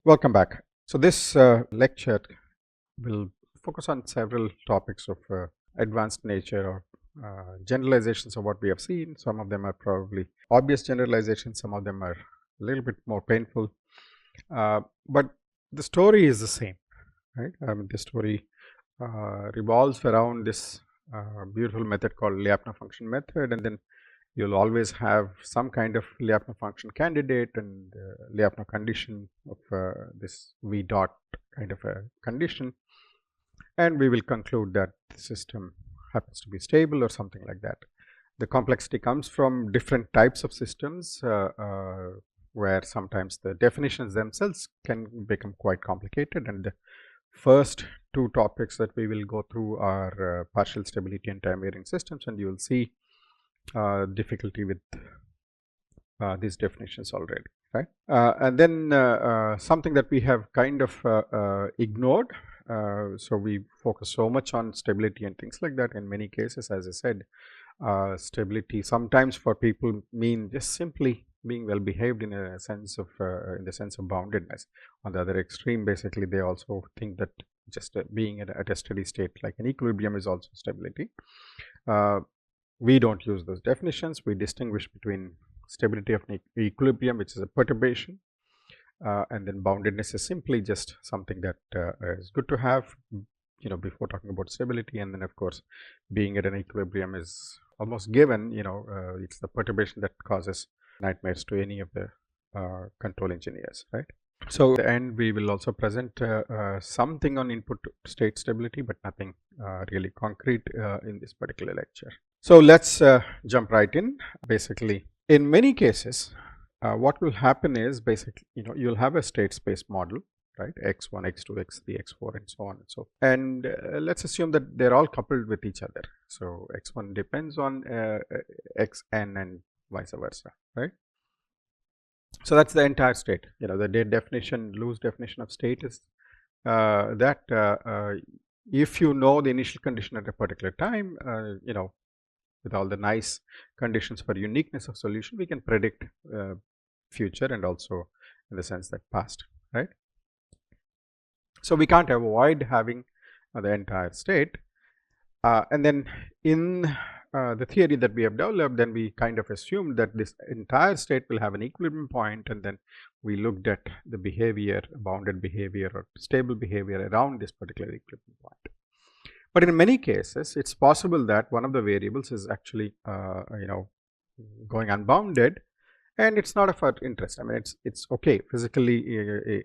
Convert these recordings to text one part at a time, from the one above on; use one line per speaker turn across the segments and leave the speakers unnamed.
Welcome back. So, this lecture will focus on several topics of advanced nature or generalizations of what we have seen. Some of them are probably obvious generalizations, some of them are a little bit more painful, but the story is the same, right? The story revolves around this beautiful method called Lyapunov function method, and then you'll always have some kind of Lyapunov function candidate and Lyapunov condition of this V dot kind of a condition, and we will conclude that the system happens to be stable or something like that. The complexity comes from different types of systems where sometimes the definitions themselves can become quite complicated, and the first two topics that we will go through are partial stability and time varying systems, and you will see difficulty with these definitions already, right? And then something that we have kind of ignored. So we focus so much on stability and things like that. In many cases, as I said, stability sometimes for people mean just simply being well behaved in a sense of in the sense of boundedness. On the other extreme, basically, they also think that just being at a steady state like an equilibrium is also stability. We don't use those definitions. We distinguish between stability of equilibrium, which is a perturbation, and then boundedness is simply just something that is good to have, before talking about stability. And then, of course, being at an equilibrium is almost given. It's the perturbation that causes nightmares to any of the control engineers, right? So, at the end, we will also present something on input state stability, but nothing really concrete in this particular lecture. So, let's jump right in. Basically, in many cases, what will happen is basically, you'll have a state space model, right? X1, X2, X3, X4, and so on and so. And let's assume that they're all coupled with each other. So, X1 depends on Xn and vice versa, right? So, that's the entire state. The loose definition of state is that if you know the initial condition at a particular time, with all the nice conditions for uniqueness of solution, we can predict future and also in the sense that past, right? So, we can't avoid having the entire state, and then in the theory that we have developed, then we kind of assumed that this entire state will have an equilibrium point, and then we looked at the behavior, bounded behavior or stable behavior around this particular equilibrium point. But in many cases, it's possible that one of the variables is actually going unbounded, and it's not of our interest. I mean, it's okay physically.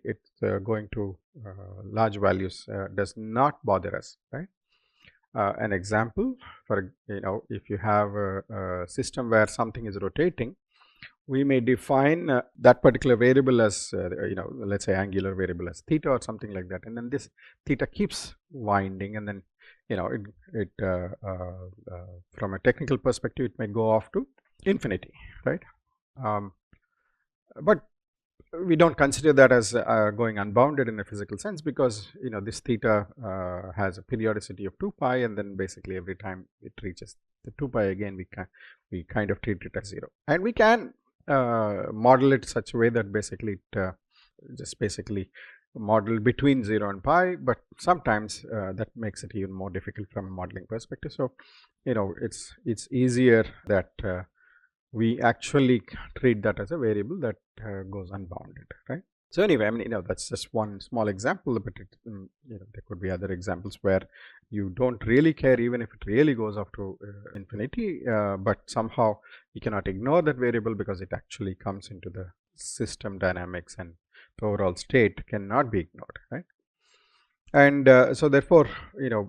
It's going to large values does not bother us, right? An example for if you have a system where something is rotating, we may define that particular variable as let's say angular variable as theta or something like that, and then this theta keeps winding, and then from a technical perspective it may go off to infinity, right? But we don't consider that as going unbounded in a physical sense, because this theta has a periodicity of 2 pi, and then basically every time it reaches the 2 pi again, we kind of treat it as 0, and we can model it such a way that basically it just basically model between 0 and pi, but sometimes that makes it even more difficult from a modeling perspective. So it's easier that we actually treat that as a variable that goes unbounded, right? So anyway, I mean, that's just one small example, but there could be other examples where you don't really care even if it really goes off to infinity, but somehow you cannot ignore that variable because it actually comes into the system dynamics, and the overall state cannot be ignored, right? And so therefore,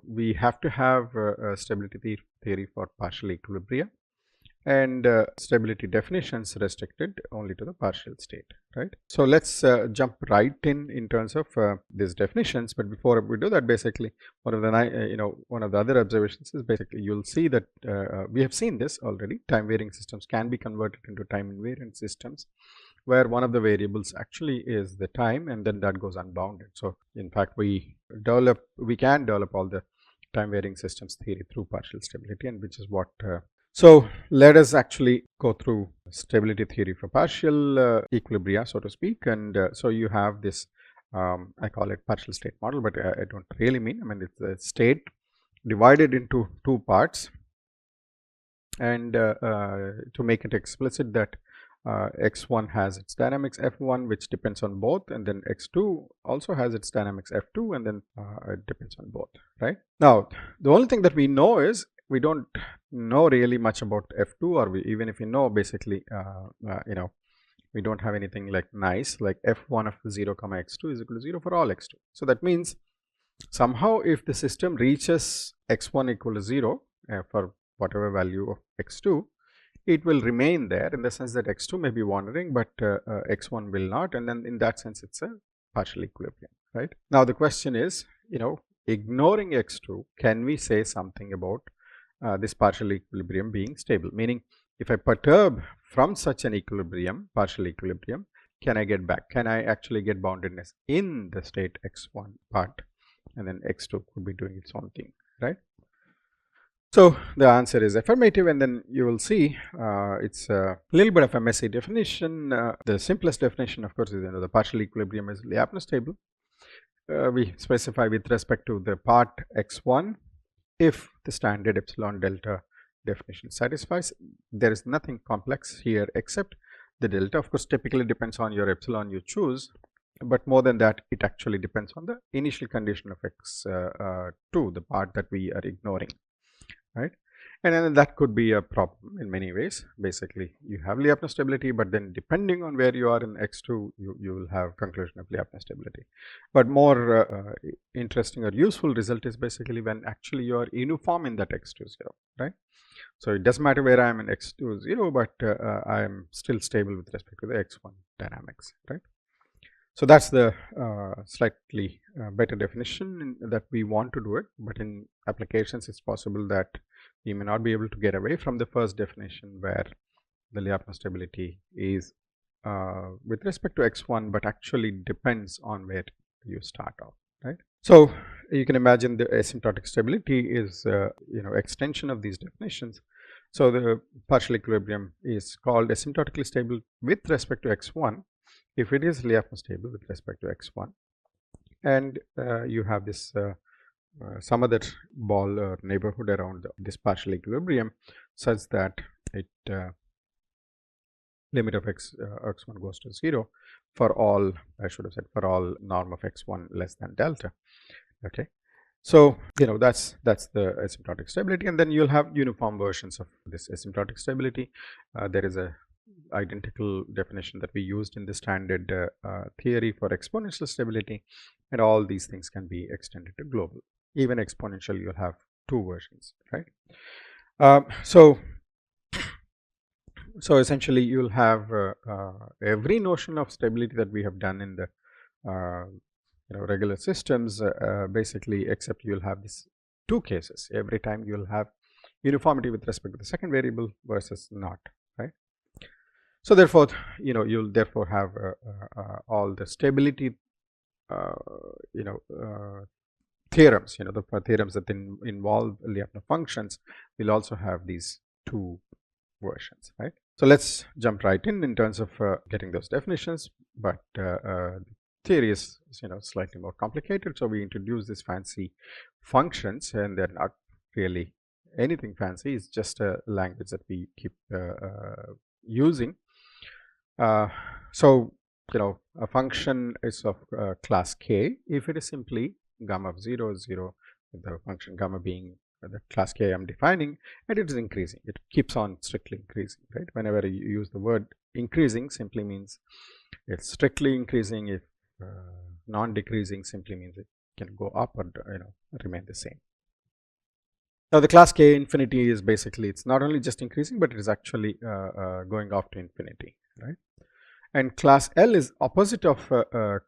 we have to have a stability theory for partial equilibria, and stability definitions restricted only to the partial state, right? So let's jump right in terms of these definitions. But before we do that, basically one of the other observations is basically you'll see that we have seen this already. Time varying systems can be converted into time invariant systems, where one of the variables actually is the time, and then that goes unbounded. So in fact, we can develop all the time varying systems theory through partial stability, and which is what so let us actually go through stability theory for partial equilibria, so to speak. And so you have this I call it partial state model, but I don't really mean, I mean it's a state divided into two parts, and to make it explicit that x1 has its dynamics f1 which depends on both, and then x2 also has its dynamics f2, and then it depends on both, right? Now the only thing that we know is we don't know really much about f2, or even if we know, basically you know, we don't have anything like nice like f1 of 0 comma x2 is equal to 0 for all x2. So that means somehow if the system reaches x1 equal to 0 for whatever value of x2, it will remain there in the sense that x2 may be wandering, but x1 will not, and then in that sense it's a partial equilibrium, right? Now the question is, you know, ignoring x2, can we say something about this partial equilibrium being stable? Meaning, if I perturb from such an equilibrium, partial equilibrium, can I get back? Can I actually get boundedness in the state x1 part, and then x2 could be doing its own thing, right? So the answer is affirmative, and then you will see it's a little bit of a messy definition. The simplest definition, of course, is, you know, the partial equilibrium is Lyapunov stable. We specify with respect to the part x1 if the standard epsilon delta definition satisfies. There is nothing complex here except the delta. Of course, typically depends on your epsilon you choose, but more than that, it actually depends on the initial condition of x2, the part that we are ignoring, right? And then that could be a problem in many ways. Basically, you have Lyapunov stability, but then depending on where you are in x2, you will have conclusion of Lyapunov stability. But more interesting or useful result is basically when actually you are uniform in that x2 0, right? So it doesn't matter where I am in x2 0, but I am still stable with respect to the x1 dynamics, right? So that's the slightly better definition that we want to do it, but in applications it's possible that we may not be able to get away from the first definition where the Lyapunov stability is with respect to x1, but actually depends on where you start off, right? So you can imagine the asymptotic stability is you know, extension of these definitions. So the partial equilibrium is called asymptotically stable with respect to x1 if it is Lyapunov stable with respect to x1, and you have this some other ball or neighborhood around this partial equilibrium such that it limit of x1 goes to 0 for all, I should have said for all norm of x1 less than delta. Okay, so you know, that's the asymptotic stability, and then you'll have uniform versions of this asymptotic stability. There is a identical definition that we used in the standard theory for exponential stability, and all these things can be extended to global. Even exponential, you'll have two versions, right? So essentially you'll have every notion of stability that we have done in the you know, regular systems, basically, except you'll have these two cases. Every time you'll have uniformity with respect to the second variable versus not, right? So therefore, you know, you'll therefore have all the stability you know, theorems, you know, the theorems that involve Lyapunov functions will also have these two versions, right? So let's jump right in terms of getting those definitions, but theory is, you know, slightly more complicated. So we introduce these fancy functions, and they're not really anything fancy. It's just a language that we keep using. So you know, a function is of class k if it is simply gamma of 0 is 0, with the function gamma being the class k I'm defining, and it is increasing. It keeps on strictly increasing, right? Whenever you use the word increasing, simply means it's strictly increasing. If non-decreasing, simply means it can go up or, you know, remain the same. Now the class k infinity is basically, it's not only just increasing, but it is actually going off to infinity, right? And class L is opposite of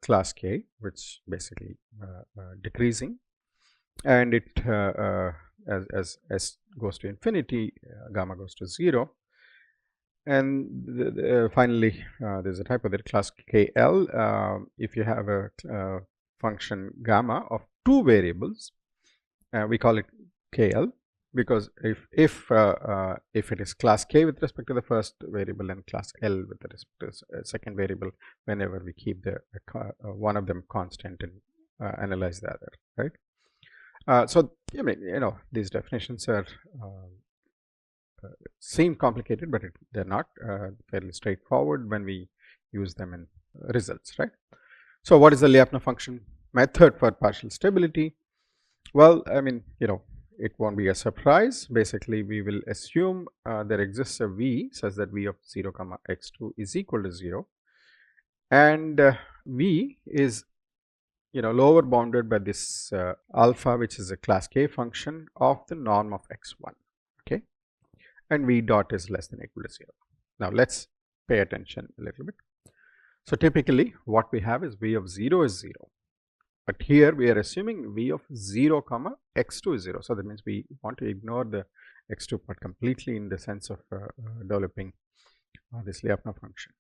class k, which basically decreasing, and it as s goes to infinity, gamma goes to 0. And finally, there's a type of that class KL. If you have a function gamma of two variables, we call it KL. because if it is class k with respect to the first variable and class L with respect to the second variable, whenever we keep the one of them constant and analyze the other, right? So I mean, these definitions are seem complicated, but they're not, fairly straightforward when we use them in results, right? So what is the Lyapunov function method for partial stability? Well, I mean, it won't be a surprise. Basically, we will assume there exists a v such that v of 0 comma x2 is equal to 0, and v is lower bounded by this alpha, which is a class k function of the norm of x1, okay, and v dot is less than or equal to 0. Now let's pay attention a little bit. So typically what we have is v of 0 is 0, but here we are assuming v of 0 comma x2 is 0. So that means we want to ignore the x2 part completely in the sense of developing this Lyapunov function.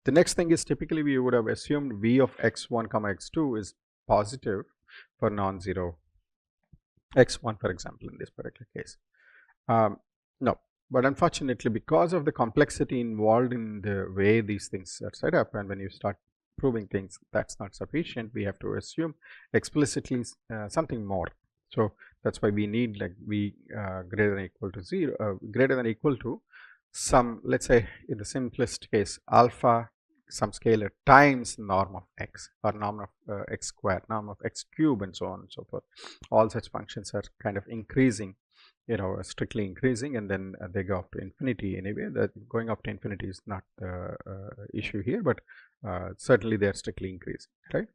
The next thing is, typically we would have assumed v of x1 comma x2 is positive for non-zero x1, for example, in this particular case. No, but unfortunately, because of the complexity involved in the way these things are set up, and when you start proving things, that's not sufficient. We have to assume explicitly something more. So that's why we need like v greater than or equal to 0, greater than or equal to some, let's say in the simplest case, alpha some scalar times norm of x, or norm of x squared, norm of x cube, and so on and so forth. All such functions are kind of increasing, strictly increasing, and then they go up to infinity anyway. That going up to infinity is not the issue here, but certainly they are strictly increasing, right?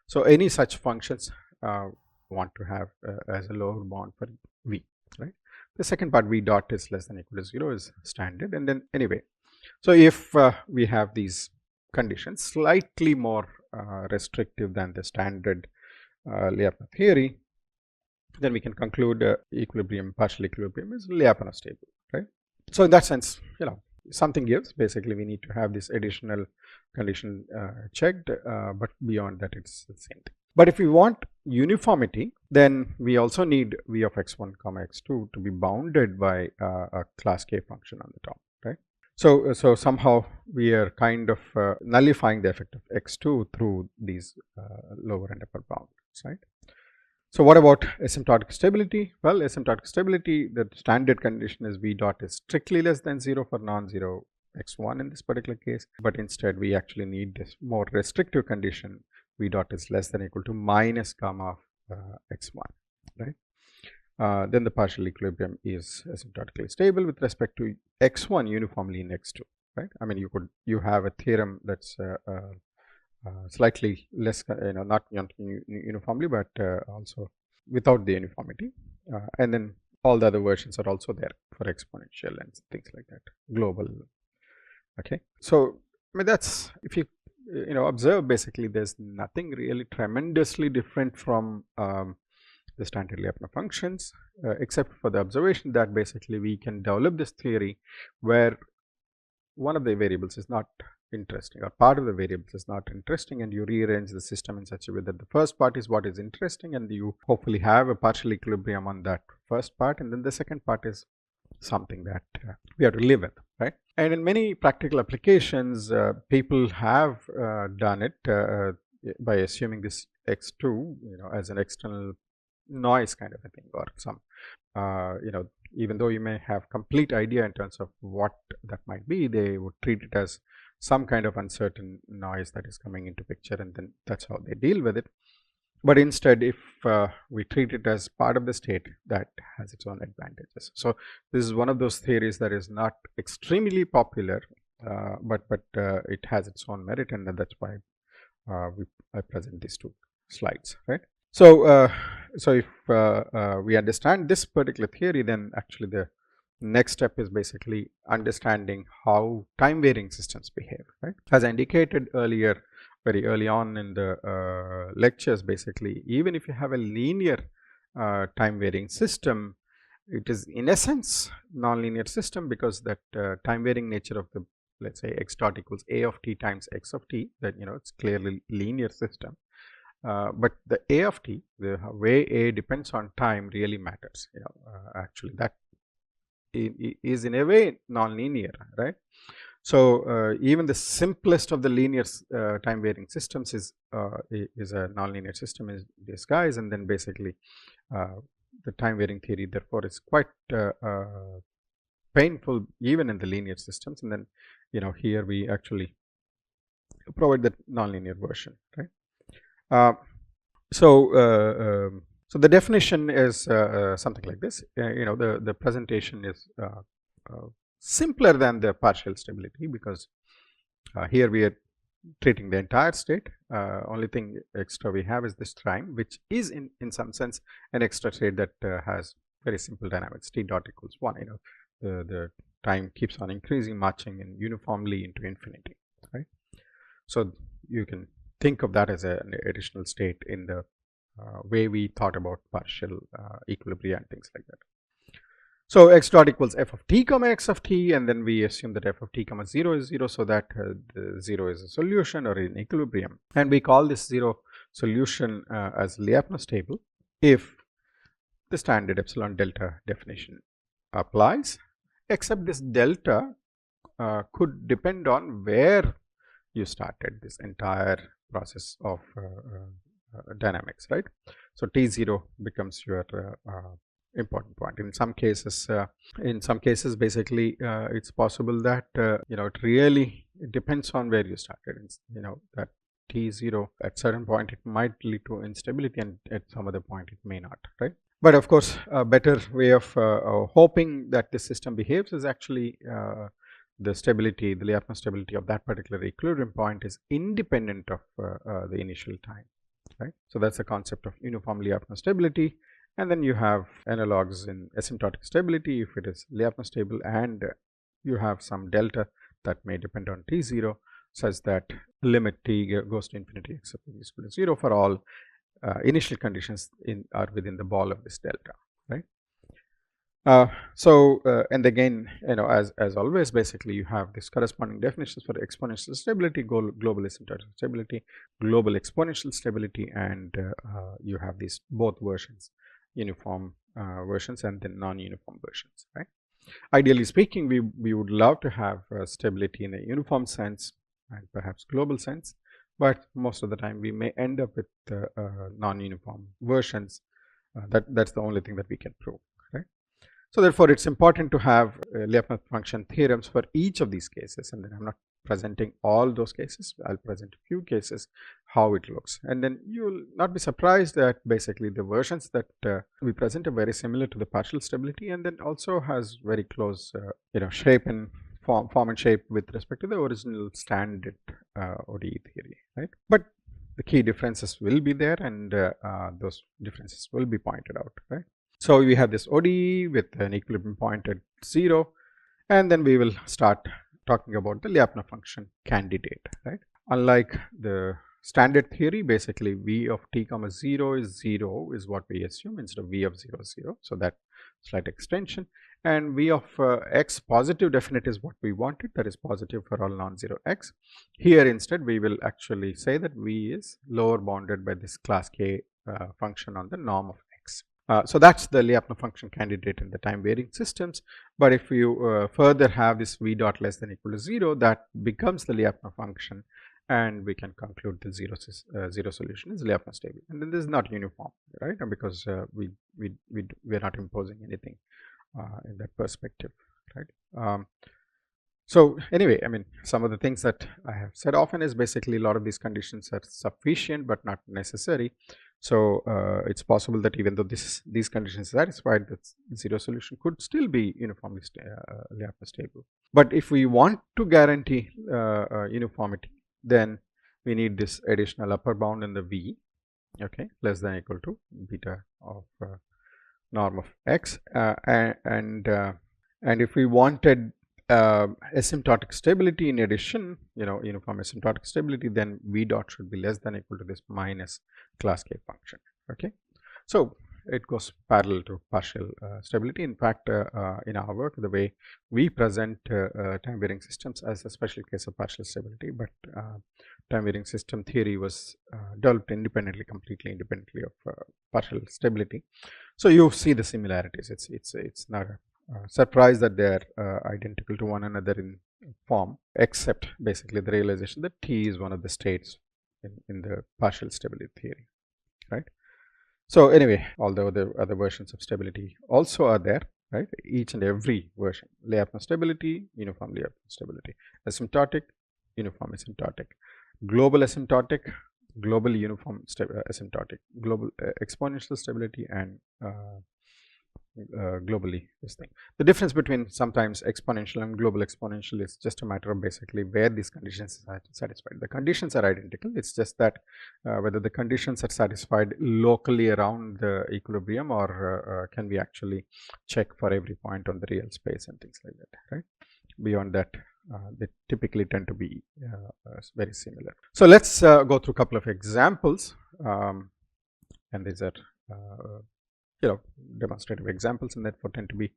So any such functions want to have as a lower bound for v, right? The second part, v dot is less than or equal to 0, is standard. And then anyway, so if we have these conditions slightly more restrictive than the standard Lyapunov theory, then we can conclude equilibrium, partial equilibrium is Lyapunov stable, right? So in that sense, something gives. Basically, we need to have this additional condition checked, but beyond that, it's the same thing. But if we want uniformity, then we also need v of x1 comma x2 to be bounded by a class k function on the top, right? So somehow we are kind of nullifying the effect of x2 through these lower and upper bounds, right? So what about asymptotic stability? Well, asymptotic stability, the standard condition is v dot is strictly less than 0 for non-zero x1 in this particular case, but instead we actually need this more restrictive condition, v dot is less than or equal to minus gamma of x1, right? Then the partial equilibrium is asymptotically stable with respect to x1 uniformly in x2, right? I mean, you have a theorem that's slightly less, not uniformly, but also without the uniformity, and then all the other versions are also there for exponential and things like that, global. Okay, so I mean, that's, if you observe, basically there's nothing really tremendously different from the standard Lyapunov functions, except for the observation that basically we can develop this theory where one of the variables is not interesting, or part of the variables is not interesting, and you rearrange the system in such a way that the first part is what is interesting, and you hopefully have a partial equilibrium on that first part, and then the second part is something that we have to live with, right? And in many practical applications, people have done it by assuming this x2 as an external noise kind of a thing, or some even though you may have complete idea in terms of what that might be, they would treat it as some kind of uncertain noise that is coming into picture, and then that's how they deal with it. But instead, if we treat it as part of the state, that has its own advantages. So this is one of those theories that is not extremely popular, but it has its own merit, and that's why I present these two slides, right? So so if we understand this particular theory, then actually the next step is basically understanding how time varying systems behave, right? As I indicated earlier, very early on in the lectures, basically even if you have a linear time varying system, it is in essence nonlinear system, because that time varying nature of the, let's say, x dot equals a of t times x of t, that it's clearly linear system. But the A of t, the way A depends on time, really matters. Actually, that is in a way non-linear, right? So even the simplest of the linear time varying systems is a non-linear system in disguise, and then basically the time varying theory therefore is quite painful even in the linear systems, and then here we actually provide the non-linear version, right? So the definition is something like this. The presentation is simpler than the partial stability, because here we are treating the entire state. Only thing extra we have is this time, which is in some sense an extra state that has very simple dynamics. T dot equals 1. The time keeps on increasing, marching in uniformly into infinity, right? So you can think of that as an additional state in the way we thought about partial equilibria and things like that. So x dot equals f of t comma x of t, and then we assume that f of t comma 0 is 0, so that the 0 is a solution or in equilibrium, and we call this 0 solution as Lyapunov stable if the standard epsilon delta definition applies, except this delta could depend on where you started this entire process of dynamics, right? So T0 becomes your important point. In some cases basically it's possible that it really depends on where you started. That T0 at certain point it might lead to instability, and at some other point it may not, right? But of course a better way of hoping that this system behaves is actually the stability, the Lyapunov stability of that particular equilibrium point is independent of the initial time, right? So that's the concept of uniform Lyapunov stability. And then you have analogs in asymptotic stability if it is Lyapunov stable and you have some delta that may depend on T0 such that limit T goes to infinity except t is equal to 0 for all initial conditions are within the ball of this delta, right? And again, as always, basically you have this corresponding definitions for exponential stability, global asymptotic stability, global exponential stability, and you have these both versions, uniform versions and then non-uniform versions, right? Ideally speaking, we would love to have stability in a uniform sense and perhaps global sense, but most of the time we may end up with non-uniform versions. That's the only thing that we can prove, right? So therefore, it's important to have Lyapunov function theorems for each of these cases, and then I'm not presenting all those cases. I'll present a few cases how it looks, and then you'll not be surprised that basically the versions that we present are very similar to the partial stability, and then also has very close shape and form and shape with respect to the original standard ODE theory, right? But the key differences will be there, and those differences will be pointed out, right? So we have this ODE with an equilibrium point at 0, and then we will start talking about the Lyapunov function candidate, right? Unlike the standard theory, basically v of t comma 0 is what we assume instead of v of 0 0. So that slight extension, and v of x positive definite is what we wanted, that is positive for all non-zero x. Here instead we will actually say that v is lower bounded by this class k function on the norm of x. So that's the Lyapunov function candidate in the time varying systems. But if you further have this v dot less than equal to 0, that becomes the Lyapunov function, and we can conclude the zero solution is Lyapunov stable. And then this is not uniform, right? Because we are not imposing anything in that perspective, right? So anyway, I mean, some of the things that I have said often is basically a lot of these conditions are sufficient but not necessary. So it's possible that even though these conditions are satisfied, the zero solution could still be uniformly Lyapunov stable. But if we want to guarantee uniformity, then we need this additional upper bound in the v, okay, less than or equal to beta of norm of x, and if we wanted asymptotic stability in addition, uniform asymptotic stability, then v dot should be less than or equal to this minus class k function, okay. So it goes parallel to partial stability. In fact, in our work, the way we present time varying systems as a special case of partial stability, but time varying system theory was developed independently, completely independently of partial stability. So you see the similarities. It's not a surprise that they are identical to one another in form, except basically the realization that T is one of the states in the partial stability theory, right? So anyway, although the other versions of stability also are there, right? Each and every version, Lyapunov stability, uniform Lyapunov stability, asymptotic, uniform asymptotic, global asymptotic, globally uniform asymptotic, global exponential stability, and globally this thing. The difference between sometimes exponential and global exponential is just a matter of basically where these conditions are satisfied. The conditions are identical, it's just that whether the conditions are satisfied locally around the equilibrium, or can we actually check for every point on the real space and things like that, right? Beyond that, they typically tend to be very similar. So let's go through a couple of examples, and these are demonstrative examples, and therefore tend to be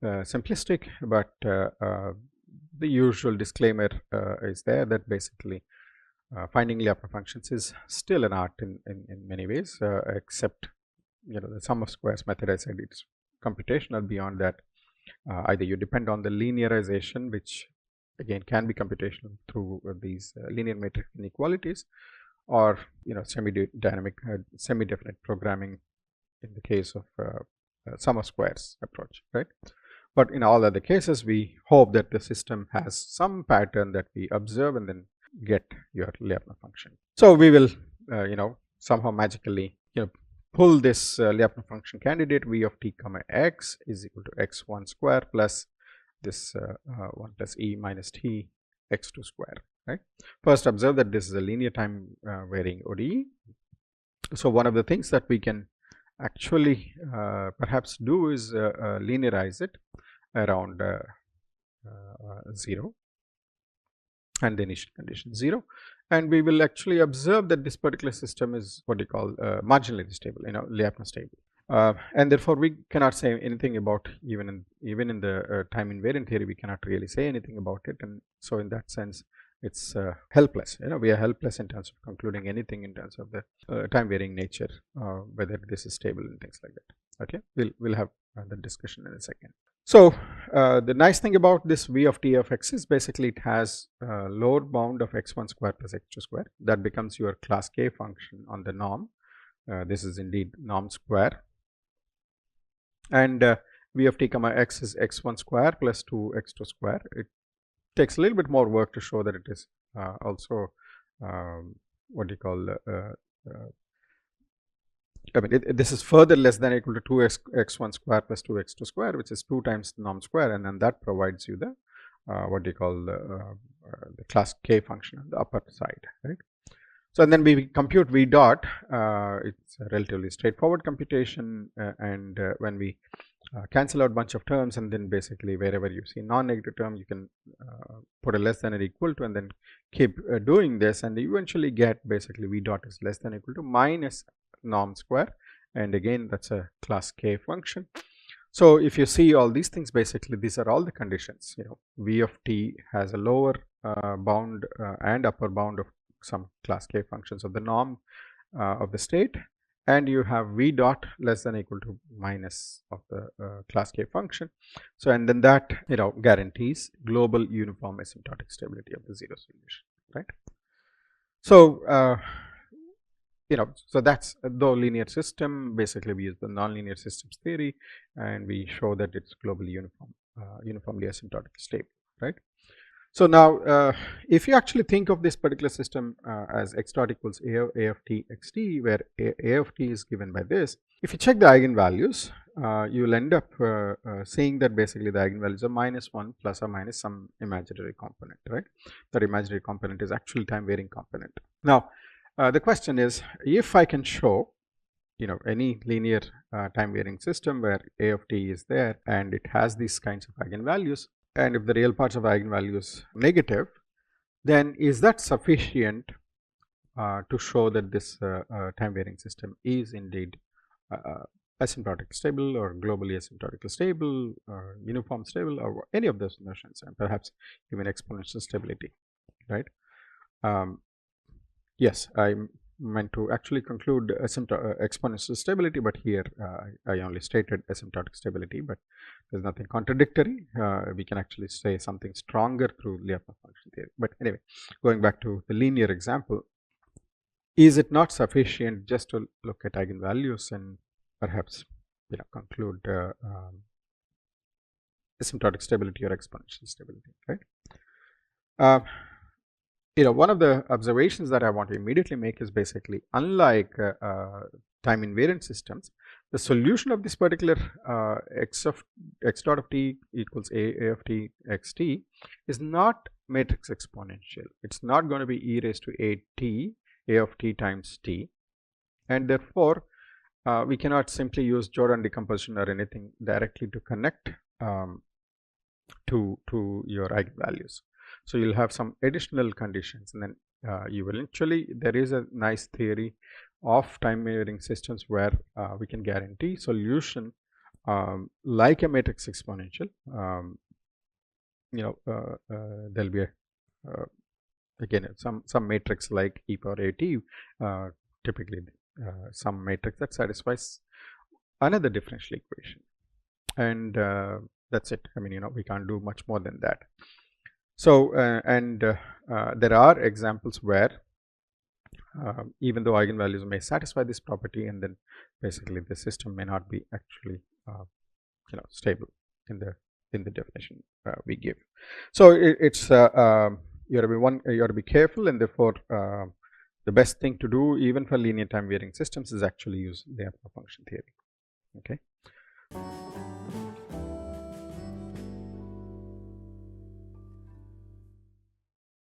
simplistic, but the usual disclaimer is there that basically finding Lyapunov functions is still an art in many ways, except the sum of squares method. I said it's computational. Beyond that, either you depend on the linearization, which again can be computational through these linear matrix inequalities, or semi-dynamic, semi-definite programming in the case of sum of squares approach, right? But in all other cases, we hope that the system has some pattern that we observe and then get your Lyapunov function. So we will somehow magically pull this Lyapunov function candidate v of t comma x is equal to x1 square plus this 1 plus e minus t x2 square, right? First observe that this is a linear time varying ODE. So one of the things that we can actually perhaps do is linearize it around 0 and the initial condition 0, and we will actually observe that this particular system is what you call marginally stable, Lyapunov stable, and therefore we cannot say anything about, even in the time invariant theory, we cannot really say anything about it, and so in that sense it's helpless. We are helpless in terms of concluding anything in terms of the time varying nature, whether this is stable and things like that. Okay, we'll have the discussion in a second. So the nice thing about this v of t of x is basically it has a lower bound of x1 square plus x2 square. That becomes your class k function on the norm. This is indeed norm square, and v of t comma x is x1 square plus 2x2 square. It takes a little bit more work to show that it is also what you call this is further less than or equal to 2x1 square plus 2x2 square, which is 2 times norm square, and then that provides you the what you call the class k function on the upper side, right? So and then we compute v dot. It's a relatively straightforward computation, and when we cancel out bunch of terms, and then basically wherever you see non-negative term, you can put a less than or equal to, and then keep doing this, and you eventually get basically v dot is less than or equal to minus norm square, and again that's a class k function. So if you see all these things, basically these are all the conditions. V of t has a lower bound and upper bound of some class k functions of the norm of the state, and you have v dot less than or equal to minus of the class k function. So and then that guarantees global uniform asymptotic stability of the zero solution, right? So so that's the linear system. Basically we use the nonlinear systems theory, and we show that it's globally uniformly asymptotically stable, right? So now if you actually think of this particular system as x dot equals a of t xt, where a of t is given by this, if you check the eigenvalues, you will end up seeing that basically the eigenvalues are -1 plus or minus some imaginary component, right? That imaginary component is actually time varying component. Now the question is, if I can show any linear time varying system where a of t is there and it has these kinds of eigenvalues, and if the real parts of eigenvalues negative, then is that sufficient to show that this time varying system is indeed asymptotic stable, or globally asymptotically stable, or uniform stable, or any of those notions, and perhaps even exponential stability, right? Yes, I meant to actually conclude exponential stability, but here I only stated asymptotic stability, but there's nothing contradictory. We can actually say something stronger through Lyapunov function theory. But anyway, going back to the linear example, is it not sufficient just to look at eigenvalues and perhaps conclude asymptotic stability or exponential stability, right? One of the observations that I want to immediately make is basically, unlike time invariant systems, the solution of this particular x dot of t equals a of t x t is not matrix exponential. It's not going to be e raised to a t a of t times t, and therefore we cannot simply use Jordan decomposition or anything directly to connect to your eigenvalues. So you'll have some additional conditions, and then you eventually, there is a nice theory of time varying systems where we can guarantee solution like a matrix exponential. There'll be again some matrix like e power at, typically some matrix that satisfies another differential equation, and that's it. I mean, we can't do much more than that. So there are examples where even though eigenvalues may satisfy this property, and then basically the system may not be actually stable in the definition we give. So it's you have to be careful, and therefore the best thing to do even for linear time varying systems is actually use the Lyapunov function theory. Okay.